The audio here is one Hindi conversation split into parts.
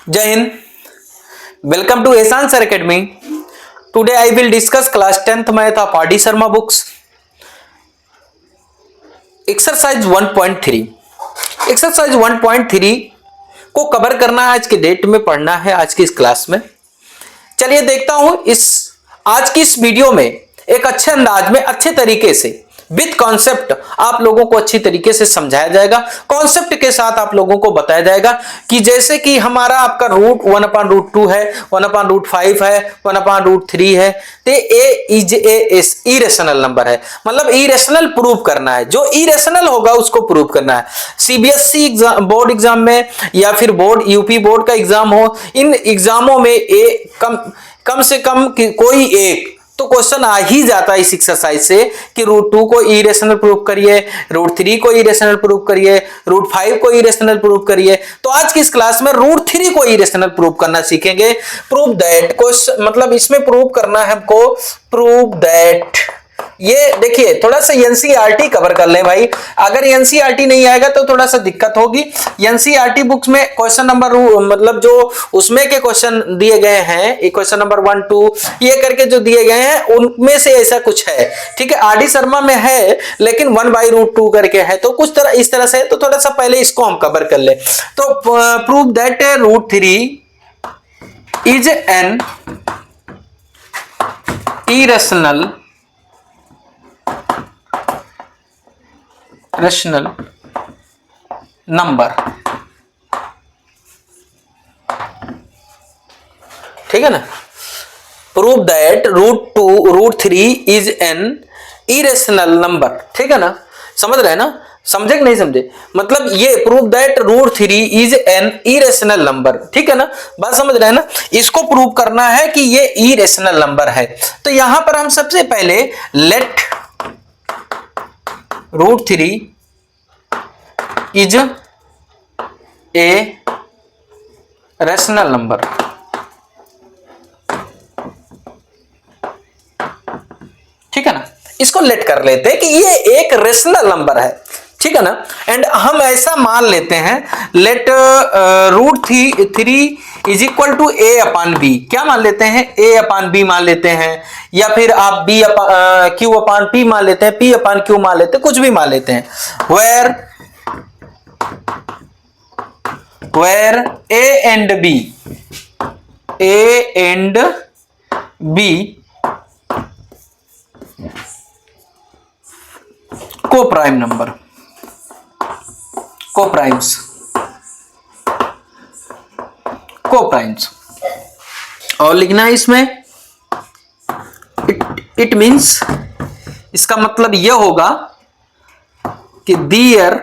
जय हिंद। वेलकम टू एहसान sir academy. Today I will discuss class 10th math of R D Sharma books. Exercise 1.3 exercise 1.3 को कवर करना है, आज के डेट में पढ़ना है आज की इस क्लास में। चलिए देखता हूं आज की इस वीडियो में एक अच्छे अंदाज में अच्छे तरीके से विद कॉन्सेप्ट आप लोगों को अच्छी तरीके से समझाया जाएगा। कॉन्सेप्ट के साथ आप लोगों को बताया जाएगा कि जैसे कि हमारा आपका रूट 1/√2 है, 1/√5 है, 1/√3 है, तो ए इज ए इरेशनल नंबर है। मतलब इरेशनल प्रूव करना है, जो इरेशनल होगा उसको प्रूव करना है। सीबीएसई बोर्ड एग्जाम में या फिर बोर्ड यूपी बोर्ड का एग्जाम हो, इन एग्जामों में कम से कम कोई एक तो क्वेश्चन आ ही जाता है इस एक्सरसाइज से कि √2 को इरेशनल प्रूव करिए, √3 को इरेशनल प्रूव करिए, √5 को इरेशनल प्रूव करिए। तो आज की इस क्लास में √3 को इरेशनल प्रूव करना सीखेंगे। प्रूव दैट क्वेश्चन मतलब इसमें प्रूव करना है हमको, प्रूव दैट। ये देखिए थोड़ा सा एनसीईआरटी कवर कर लें भाई। अगर एनसीईआरटी नहीं आएगा तो थोड़ा सा दिक्कत होगी। एनसीईआरटी बुक्स में क्वेश्चन नंबर मतलब जो उसमें के क्वेश्चन दिए गए हैं, ये क्वेश्चन नंबर 1 2 ये करके जो दिए गए हैं उनमें से ऐसा कुछ है। ठीक है, आर डी शर्मा में है लेकिन 1/√2 करके है, तो कुछ तरह इस तरह से है। तो थोड़ा सा पहले इसको हम कवर कर ले। तो prove that √3 is an irrational rational number. ठीक है ना। Prove that √3 is an irrational number. ठीक है ना, समझ रहे हैं ना, समझे कि नहीं समझे? मतलब ये prove that √3 is an irrational number. ठीक है ना, बात समझ रहे हैं ना। इसको प्रूव करना है कि ये इरेशनल नंबर है। तो यहां पर हम सबसे पहले let √3 is a rational number. ठीक है ना, इसको लेट कर लेते हैं कि ये एक रेशनल नंबर है। ठीक है ना, एंड हम ऐसा मान लेते हैं late √3 is equal to a/b। क्या मान लेते हैं? a/b मान लेते हैं, या फिर आप q/p मान लेते हैं, p/q मान लेते हैं, कुछ भी मान लेते हैं। where a and b coprime number, coprimes और लिखना है इसमें इट मींस, इसका मतलब यह होगा कि there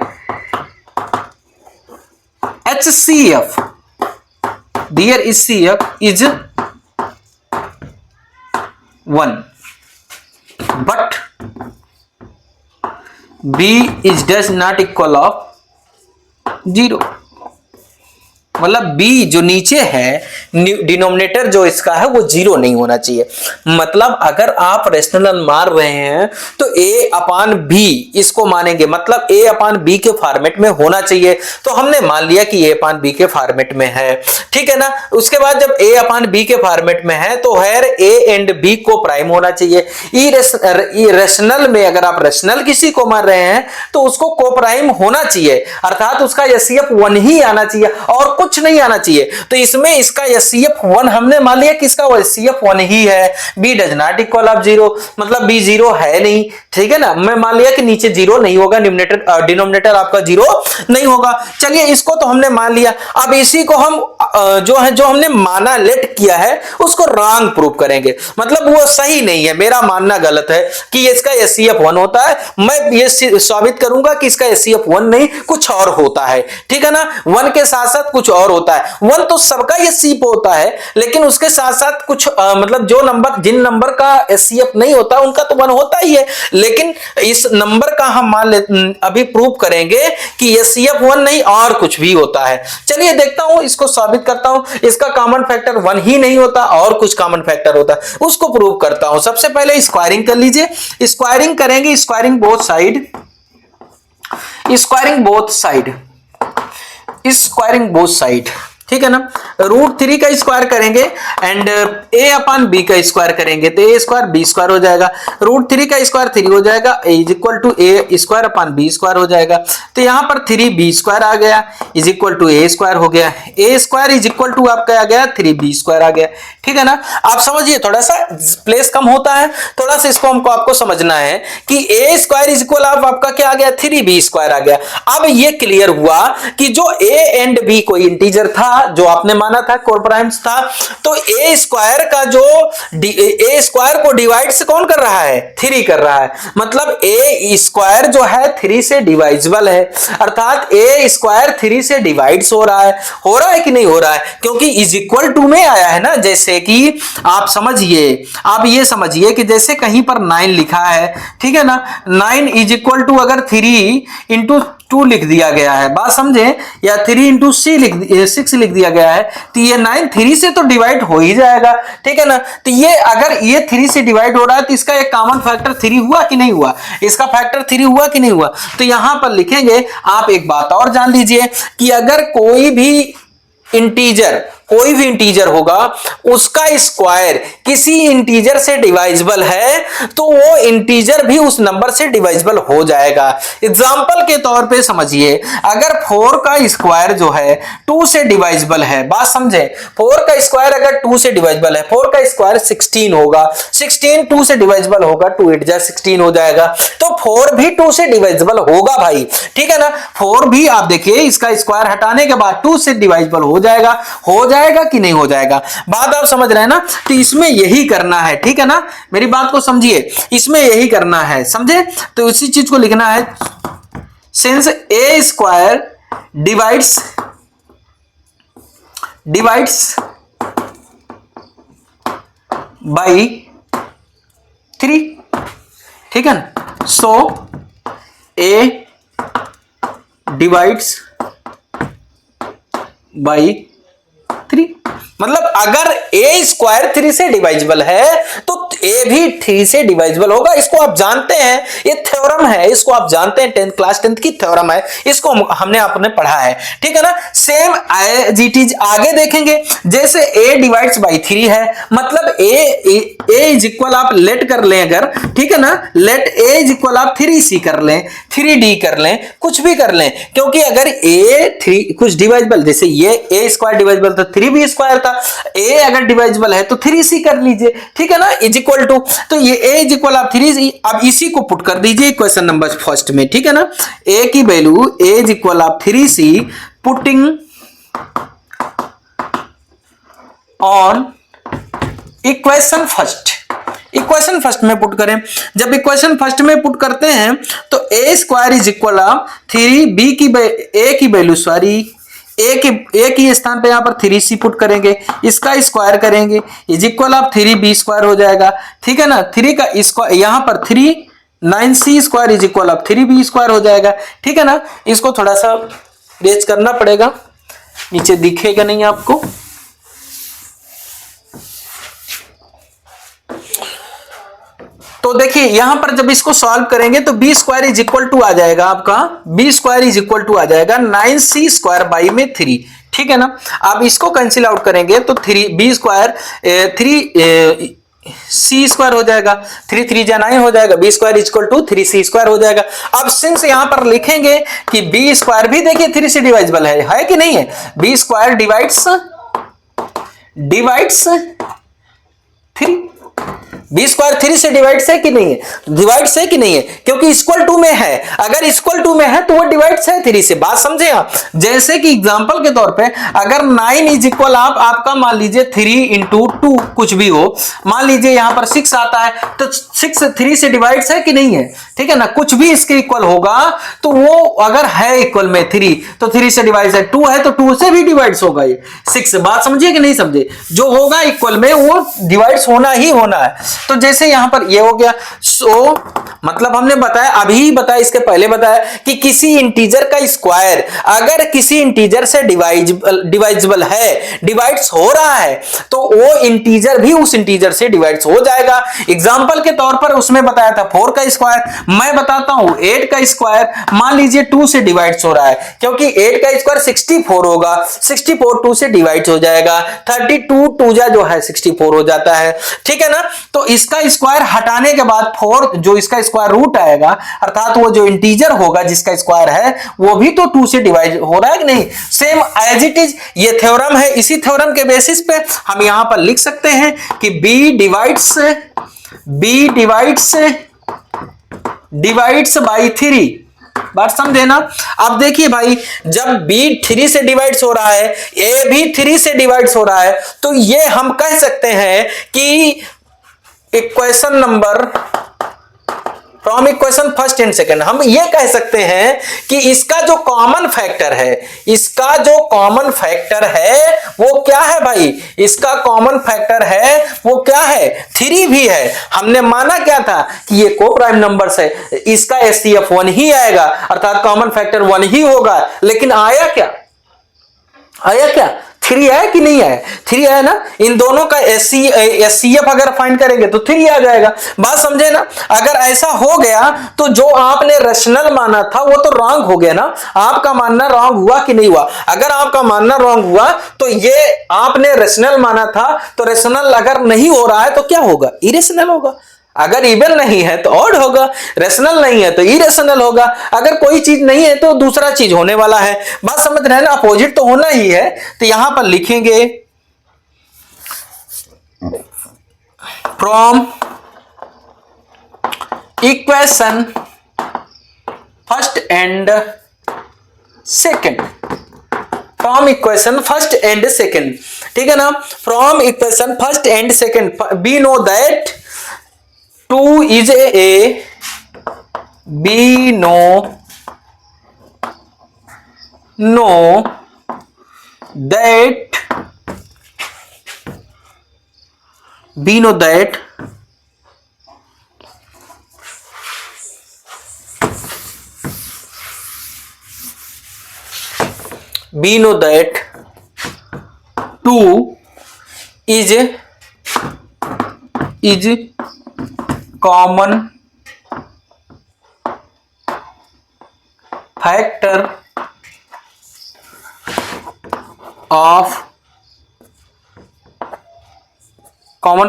HCF is 1 but B is does not equal of 0। मतलब B जो नीचे है, डिनोमिनेटर जो इसका है वो 0 नहीं होना चाहिए। मतलब अगर आप रेशनल मान रहे हैं तो a/b इसको मानेंगे, मतलब a/b के फॉर्मेट में होना चाहिए। तो हमने मान लिया कि a/b के फॉर्मेट में है। ठीक है ना। उसके बाद जब a/b के फॉर्मेट में है तो हेयर a एंड b को प्राइम होना चाहिए। रेशनल में अगर आप रेशनल किसी को मान रहे हैं तो उसको को प्राइम होना चाहिए, अर्थात उसका HCF 1 ही आना चाहिए और कुछ नहीं आना चाहिए। तो इसमें इसका HCF 1 हमने मान लिया कि इसका HCF 1 ही है। B does not equal of 0, मतलब B 0 है नहीं। ठीक है ना, मैं मान लिया कि नीचे 0 नहीं होगा, डिनोमिनेटर आपका 0 नहीं होगा। चलिए इसको तो हमने मान लिया। अब इसी को हम जो हमने माना लेट किया है उसको रॉन्ग प्रूव करेंगे। मतलब वो सही नहीं है, मेरा मानना गलत है कि इसका HCF 1 होता है। मैं ये साबित करूंगा कि इसका HCF 1 नहीं कुछ और होता है। ठीक है ना, 1 के साथ साथ कुछ और होता है। 1 तो सबका HCF होता है, लेकिन उसके साथ साथ कुछ मतलब जिन नंबर का HCF नहीं होता उनका तो 1 होता ही है। लेकिन इस नंबर का हम मान अभी प्रूव करेंगे कि HCF 1 नहीं और कुछ भी होता है। चलिए देखता हूं, इसको साबित करता हूं। इसका कॉमन फैक्टर 1 ही नहीं होता और कुछ कॉमन फैक्टर होता है, उसको प्रूव करता हूं। सबसे पहले स्क्वायरिंग कर लीजिए। स्क्वायरिंग करेंगे, squaring both side, squaring both side, ठीक है ना। √3 का स्क्वायर करेंगे एंड a अपन b का स्क्वायर करेंगे तो a स्क्वायर b स्क्वायर हो जाएगा। √3 का स्क्वायर 3 हो जाएगा, a is equal to a square upon b square हो जाएगा। तो यहां पर 3b स्क्वायर आ गया is equal to a square हो गया, a square is equal to आपका आ गया 3b स्क्वायर आ गया। ठीक है ना। आप समझिए, थोड़ा सा प्लेस कम होता है, थोड़ा सा इसको हमको आपको समझना है कि a स्क्वायर इज इक्वल आपका क्या आ गया 3b स्क्वायर आ गया। अब ये क्लियर हुआ कि जो a एंड b कोई इंटीजर था जो आपने माना था कोप्राइम्स था, तो a स्क्वायर का जो a स्क्वायर को डिवाइड से कौन कर रहा है 3 कर रहा है, मतलब a स्क्वायर जो है 3 से डिवाइजिबल है, अर्थात a स्क्वायर 3 से डिवाइड्स हो रहा है कि नहीं हो रहा है, क्योंकि इज इक्वल टू में आया है ना। जैसे कि आप समझिए, आप ये समझिए कि जैसे कहीं पर 9 लिखा है, ठीक है ना, 9 इज इक्वल टू अगर 3 इंटू 2 लिख दिया गया है, बात समझे, या 3 इंटू 6 लिख दिया गया है, तो ये 9 3 से तो डिवाइड हो ही जाएगा। ठीक है ना। तो ये अगर ये 3 से डिवाइड हो रहा है तो इसका एक कॉमन फैक्टर 3 हुआ कि नहीं हुआ, इसका फैक्टर 3 हुआ कि नहीं हुआ। तो यहां पर लिखेंगे, आप एक बात और जान लीजिए कि अगर कोई भी इंटीजर होगा उसका स्क्वायर किसी इंटीजर से डिवाइजिबल है तो वो इंटीजर भी उस नंबर से डिवाइजिबल हो जाएगा। एग्जांपल के तौर पे समझिए, अगर 4 का स्क्वायर जो है 2 से डिवाइजिबल है, बात समझे, 4 का स्क्वायर अगर 2 से डिवाइजिबल है, 4 का स्क्वायर 16 होगा, 16 2 से डिवाइजिबल होगा, 2 8 जा 16 हो जाएगा, तो 4 भी 2 से डिवाइजिबल होगा भाई। ठीक है ना। 4 भी आप देखिए इसका स्क्वायर हटाने के बाद 2 से डिवाइजिबल हो जाएगा कि नहीं हो जाएगा, बात आप समझ रहे हैं ना। तो इसमें यही करना है, ठीक है ना, मेरी बात को समझिए, इसमें यही करना है, समझे। तो उसी चीज को लिखना है, since a square divides by 3, ठीक है ना, सो a डिवाइड्स बाई 3, मतलब अगर a स्क्वायर 3 से डिवाइजिबल है तो a भी 3 से डिवाइजिबल होगा। इसको आप जानते हैं, ये थ्योरम है, इसको आप जानते हैं, क्लास 10th की थ्योरम है, इसको हमने आपने पढ़ा है। ठीक है ना। सेम एज इट इज आगे देखेंगे, जैसे a डिवाइड्स बाई 3 है, मतलब a इज इक्वल आप लेट कर लें अगर, ठीक है ना, लेट a इज इक्वल आप 3c कर लें, 3d कर लें, कुछ भी कर लें, क्योंकि अगर a 3 कुछ डिवाइजिबल, जैसे ये a स्क्वायर डिवाइजिबल था 3b स्क्वायर था, a अगर डिवाइजिबल है तो 3c कर लीजिए, ठीक है ना, इज इक्वल टू, तो ये a इज इक्वल आप 3c, अब इसी को पुट कर दीजिए क्वेश्चन नंबर फर्स्ट में, ठीक है ना। a की वैल्यू a इज इक्वल आप 3c putting on equation first में पुट करें। जब इक्वेशन फर्स्ट में पुट करते हैं तो a स्क्वायर इज इक्वल आप 3b की a की वैल्यू सॉरी a की स्थान पे यहां पर 3c पुट करेंगे, इसका स्क्वायर करेंगे इज इक्वल आप 3b स्क्वायर हो जाएगा। ठीक है ना। 3 का स्क्वायर यहां पर 3 9c स्क्वायर इज इक्वल आप 3b स्क्वायर हो जाएगा। ठीक है ना। इसको थोड़ा सा रेज करना पड़ेगा, नीचे दिखेगा नहीं आपको। तो देखिए यहां पर जब इसको सॉल्व करेंगे तो b square is equal to आ जाएगा आपका, b square is equal to आ जाएगा 9c स्क्वायर बाई में 3। ठीक है ना। अब इसको कैंसिल आउट करेंगे तो 3b स्क्वायर 3c स्क्वायर हो जाएगा, 3 3 जा 9 हो जाएगा, b square is equal to 3c square हो जाएगा। अब सिंस यहां पर लिखेंगे कि b स्क्वायर भी देखिए 3 से डिवाइजिबल है कि नहीं है, b square divides 3, b square 3 से डिवाइड्स है कि नहीं है, डिवाइड्स है कि नहीं है, क्योंकि इक्वल टू में है, अगर इक्वल टू में है तो वो डिवाइड्स है 3 से, बात समझे आप। जैसे कि एग्जांपल के तौर पे अगर 9 इज इक्वल आपका मान लीजिए 3 इंटू 2 कुछ भी हो, मान लीजिए यहां पर 6 आता है तो 6 3 से डिवाइड्स है कि नहीं है, ठीक है ना, कुछ भी इसके इक्वल होगा तो वो अगर है इक्वल में 3 तो 3 से डिवाइड्स है, 2 है तो 2 से भी डिवाइड्स होगा ये 6, बात समझिए कि नहीं समझे, जो होगा इक्वल में वो डिवाइड्स होना ही होना है। तो जैसे यहां पर ये हो गया। सो मतलब हमने बताया, अभी बताया, इसके पहले बताया कि किसी इंटीजर का स्क्वायर अगर किसी इंटीजर से डिवाइजिबल है, डिवाइड्स हो रहा है, तो वो इंटीजर भी उस इंटीजर से डिवाइड्स हो जाएगा। एग्जांपल के तौर पर उसमें बताया था 4 का स्क्वायर, मैं बताता हूं 8 का स्क्वायर। मान लीजिए 2 से डिवाइड्स हो रहा है, क्योंकि 8 का स्क्वायर 64 होगा, 64 2 से डिवाइड्स हो जाएगा, 32 2 जो है 64 हो जाता है, ठीक है ना। तो इसका स्क्वायर हटाने के बाद 4 जो इसका स्क्वायर रूट आएगा, अर्थात वो जो इंटीजर होगा जिसका स्क्वायर है वो भी तो 2 से डिवाइड हो रहा है कि नहीं। सेम एज इट इज ये थ्योरम है। इसी थ्योरम के बेसिस पे हम यहां पर लिख सकते हैं कि b डिवाइड्स बाई 3। बात समझे ना। अब देखिए भाई, जब b 3 से डिवाइड्स हो रहा है, a भी 3 से डिवाइड्स हो रहा है, तो ये हम कह सकते हैं कि equation number from equation first and second, हम ये कह सकते हैं कि इसका जो कॉमन फैक्टर है, इसका जो कॉमन फैक्टर है वो क्या है भाई, इसका कॉमन फैक्टर है वो क्या है, 3 भी है। हमने माना क्या था कि ये को प्राइम नंबर्स है, इसका एचसीएफ 1 ही आएगा, अर्थात कॉमन फैक्टर 1 ही होगा। लेकिन आया क्या, 3 आया कि नहीं आया, 3 आया ना। इन दोनों का एचसीएफ अगर फाइंड करेंगे तो 3 आ जाएगा। बात समझे ना। अगर ऐसा हो गया तो जो आपने रैशनल माना था वो तो रॉन्ग हो गया ना। आपका मानना रॉन्ग हुआ कि नहीं हुआ। अगर आपका मानना रॉन्ग हुआ तो ये आपने रैशनल माना था, तो रैशनल अगर नहीं हो रहा है तो क्या होगा, इरेशनल होगा। अगर इवन नहीं है तो ऑड होगा, रैशनल नहीं है तो इरेशनल होगा। अगर कोई चीज नहीं है तो दूसरा चीज होने वाला है। बात समझ रहे हैं ना, अपोजिट तो होना ही है। तो यहां पर लिखेंगे from equation first and second, from equation first and second, ठीक है ना। From equation first and second we know that 2 is a, we know that we know that 2 is common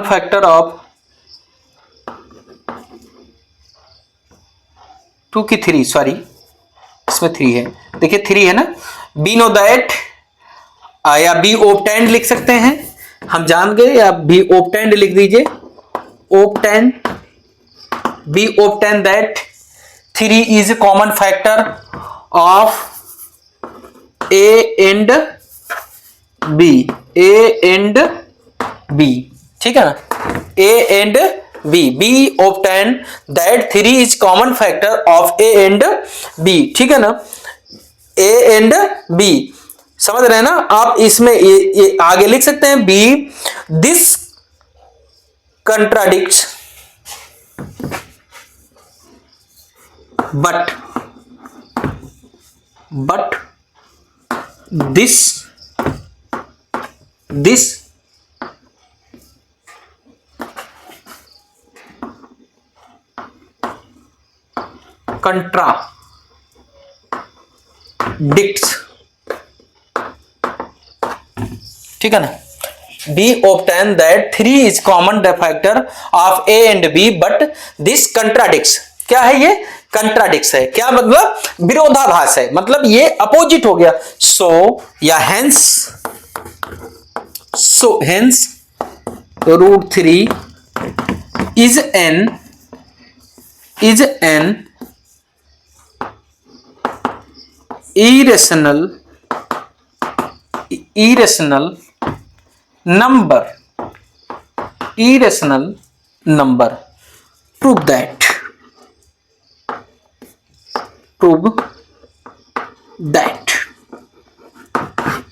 factor of 2 की 3, सॉरी इसमें 3 है, देखिए 3 है ना। बी नो दैट या बी ऑब्टेंड लिख सकते हैं, हम जान गए, या बी ऑब्टेंड लिख दीजिए, obtained, be obtained that 3 is a common factor of A and B, ठीक है ना, A and B, B obtain that 3 is common factor of A and B, ठीक है ना, A and B, समझ रहे हैं ना आप। इसमें ये आगे लिख सकते हैं B, this contradicts but this contradicts, ठीक है ना। B obtain that 3 is common factor of A and B but this contradicts, क्या है ये, कंट्राडिक्स है। क्या मतलब, विरोधाभास है, मतलब ये अपोजिट हो गया। सो या hence √3 is an irrational number, prove that,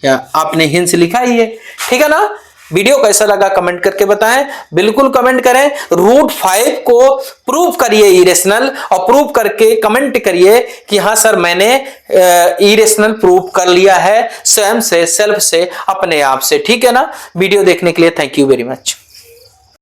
या आपने हिंस लिखा ही है, ठीक है ना। वीडियो कैसा लगा कमेंट करके बताएं, बिल्कुल कमेंट करें। √5 को प्रूव करिए इरेशनल, और प्रूव करके कमेंट करिए कि हाँ सर मैंने इरेशनल प्रूव कर लिया है स्वयं से, सेल्फ से, अपने आप से। ठीक है ना। वीडियो देखने के लिए थैंक यू वेरी मच।